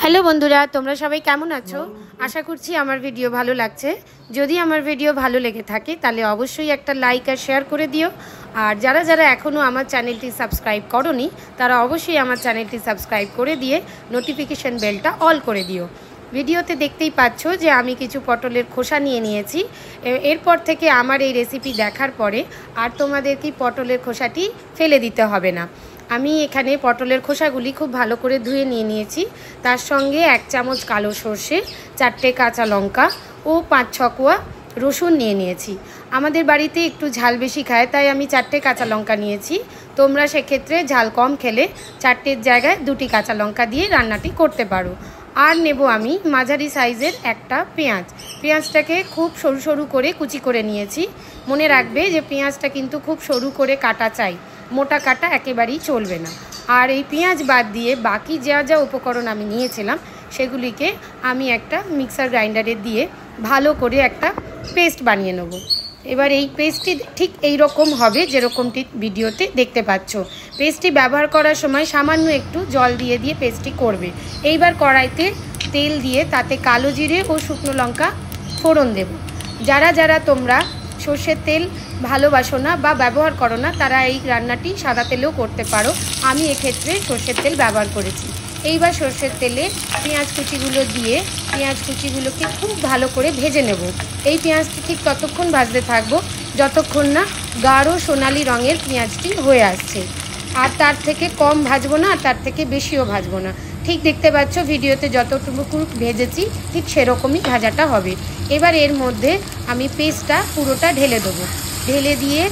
Hello বন্ধুরা, তোমরা সবাই কেমন আছো? আশা করছি আমার ভিডিও ভালো লাগছে। যদি আমার ভিডিও ভালো লেগে থাকে তাহলে অবশ্যই একটা লাইক আর শেয়ার করে দিও। আর যারা যারা এখনও আমার চ্যানেলটি সাবস্ক্রাইব করোনি তারা অবশ্যই আমার চ্যানেলটি সাবস্ক্রাইব করে দিয়ে নোটিফিকেশান বেলটা অল করে দিও। ভিডিওতে দেখতেই পাচ্ছ যে আমি কিছু পটলের খোসা নিয়ে নিয়েছি। এরপর থেকে আমার এই রেসিপি দেখার পরে আর তোমাদেরকে পটলের খোসাটি ফেলে দিতে হবে না। আমি এখানে পটলের খোসাগুলি খুব ভালো করে ধুয়ে নিয়েছি। তার সঙ্গে 1 চামচ কালো সর্ষে, 4টে কাঁচা লঙ্কা ও 5-6 কোয়া রসুন নিয়েছি। আমাদের বাড়িতে একটু ঝাল বেশি খায়, তাই আমি 4টে কাঁচা লঙ্কা নিয়েছি। তোমরা সেক্ষেত্রে ঝাল কম খেলে 4টের জায়গায় 2টি কাঁচা লঙ্কা দিয়ে রান্নাটি করতে পারো। আর নেব আমি মাঝারি সাইজের একটা পেঁয়াজ। পেঁয়াজটাকে খুব সরু সরু করে কুচি করে নিয়েছি। মনে রাখবে যে পেঁয়াজটা কিন্তু খুব সরু করে কাটা চাই, মোটা কাটা একেবারেই চলবে না। আর এই পেঁয়াজ বাদ দিয়ে বাকি যা যা উপকরণ আমি নিয়েছিলাম সেগুলিকে আমি একটা মিক্সার গ্রাইন্ডারে দিয়ে ভালো করে একটা পেস্ট বানিয়ে নেব। এবার এই পেস্টটি ঠিক এই রকম হবে যেরকমটি ভিডিওতে দেখতে পাচ্ছ। পেস্টটি ব্যবহার করার সময় সামান্য একটু জল দিয়ে দিয়ে পেস্টটি করবে। এইবার কড়াইতে তেল দিয়ে তাতে কালো জিরে ও শুকনো লঙ্কা ফোড়ন দেব। যারা যারা তোমরা সর্ষের তেল ভালোবাসো না বা ব্যবহার করো না তারা এই রান্নাটি সাদা তেলেও করতে পারো। আমি এক্ষেত্রে সর্ষের তেল ব্যবহার করেছি। এইবার সর্ষের তেলে পেঁয়াজ কুচিগুলো দিয়ে পেঁয়াজ কুচিগুলোকে খুব ভালো করে ভেজে নেব। এই পেঁয়াজটি ঠিক ততক্ষণ ভাজতে থাকবো যতক্ষণ না গাঢ় সোনালি রঙের পেঁয়াজটি হয়ে আসছে। আর তার থেকে কম ভাজবো না, আর তার থেকে বেশিও ভাজবো না। ঠিক দেখতে পাচ্ছ ভিডিওতে যতটুকু ভেজেছি ঠিক সেরকমই ভাজাটা হবে। এবার এর মধ্যে আমি পেস্টটা পুরোটা ঢেলে দেবো। ঢেলে দিয়ে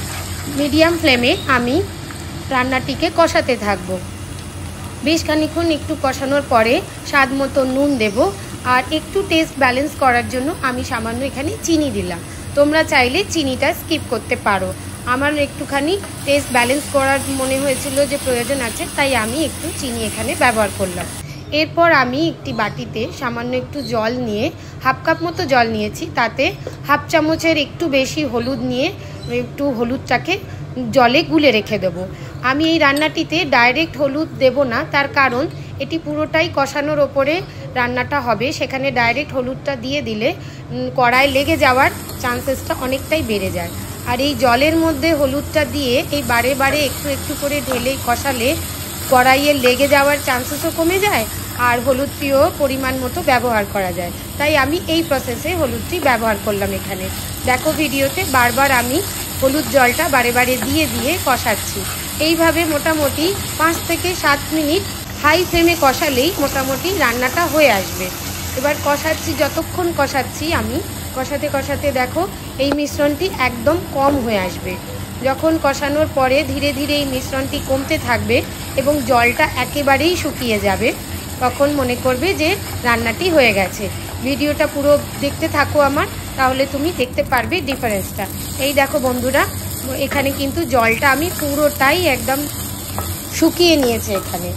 মিডিয়াম ফ্লেমে আমি রান্নাটিকে কষাতে থাকবো। বেশ খানিকক্ষণ একটু কষানোর পরে স্বাদ মতো নুন দেব। আর একটু টেস্ট ব্যালেন্স করার জন্য আমি সামান্য এখানে চিনি দিলাম। তোমরা চাইলে চিনিটা স্কিপ করতে পারো। আমার একটুখানি টেস্ট ব্যালেন্স করার মনে হয়েছিল যে প্রয়োজন আছে, তাই আমি একটু চিনি এখানে ব্যবহার করলাম। এরপর আমি একটি বাটিতে সামান্য একটু জল নিয়ে 1/2 কাপ মতো জল নিয়েছি। তাতে 1/2 চামচের একটু বেশি হলুদ নিয়ে একটু হলুদটাকে জলে গুলে রেখে দেবো। আমি এই রান্নাটিতে ডাইরেক্ট হলুদ দেব না, তার কারণ এটি পুরোটাই কষানোর ওপরে রান্নাটা হবে। সেখানে ডাইরেক্ট হলুদটা দিয়ে দিলে কড়ায় লেগে যাওয়ার চান্সেসটা অনেকটাই বেড়ে যায়। আর এই জলের মধ্যে হলুদটা দিয়ে এই বারে বারে একটু একটু করে ঢেলে কষালে কড়াইয়ে লেগে যাওয়ার চান্সেসও কমে যায় আর হলুদটিও পরিমাণ মতো ব্যবহার করা যায়। তাই আমি এই প্রসেসে হলুদটি ব্যবহার করলাম এখানে। দেখো ভিডিওতে বারবার আমি হলুদ জলটা বারে বারে দিয়ে দিয়ে কষাচ্ছি। এইভাবে মোটামুটি 5 থেকে 7 মিনিট হাই ফ্লেমে কষালেই মোটামুটি রান্নাটা হয়ে আসবে। এবার কষাচ্ছি, যতক্ষণ কষাচ্ছি আমি কষাতে কষাতে দেখো এই মিশ্রণটি একদম কম হয়ে আসবে। যখন কষানোর পরে ধীরে ধীরে এই মিশ্রণটি কমতে থাকবে এবং জলটা একেবারেই শুকিয়ে যাবে, তখন মনে করবে যে রান্নাটি হয়ে গেছে। ভিডিওটা পুরো দেখতে থাকো আমার, তাহলে তুমি দেখতে পারবে ডিফারেন্সটা। এই দেখো বন্ধুরা, এখানে কিন্তু জলটা আমি পুরোটাই একদম শুকিয়ে নিয়েছে। এখানে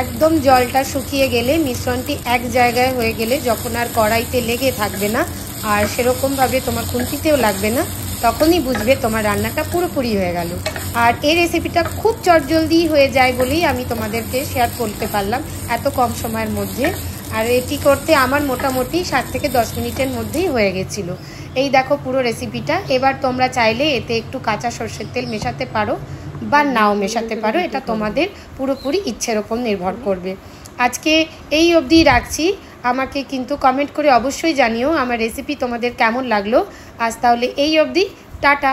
একদম জলটা শুকিয়ে গেলে মিশ্রণটি এক জায়গায় হয়ে গেলে যখন আর কড়াইতে লেগে থাকবে না আর সেরকমভাবে তোমার খুন্তিতেও লাগবে না, তখনই বুঝবে তোমার রান্নাটা পুরোপুরি হয়ে গেল। আর এই রেসিপিটা খুব চটজলদি হয়ে যায় বলেই আমি তোমাদেরকে শেয়ার করতে পারলাম এত কম সময়ের মধ্যে। আর এটি করতে আমার মোটামুটি 7 থেকে 10 মিনিটের মধ্যেই হয়ে গেছিলো। এই দেখো পুরো রেসিপিটা। এবার তোমরা চাইলে এতে একটু কাঁচা সর্ষের তেল মেশাতে পারো বা নাও মেশাতে পারো, এটা তোমাদের পুরোপুরি ইচ্ছের ওপর নির্ভর করবে। আজকে এই অবধি রাখছি। আমাকে কিন্তু কমেন্ট করে অবশ্যই জানিও আমার রেসিপি তোমাদের কেমন লাগলো। আজ তাহলে এই অবধি, টাটা।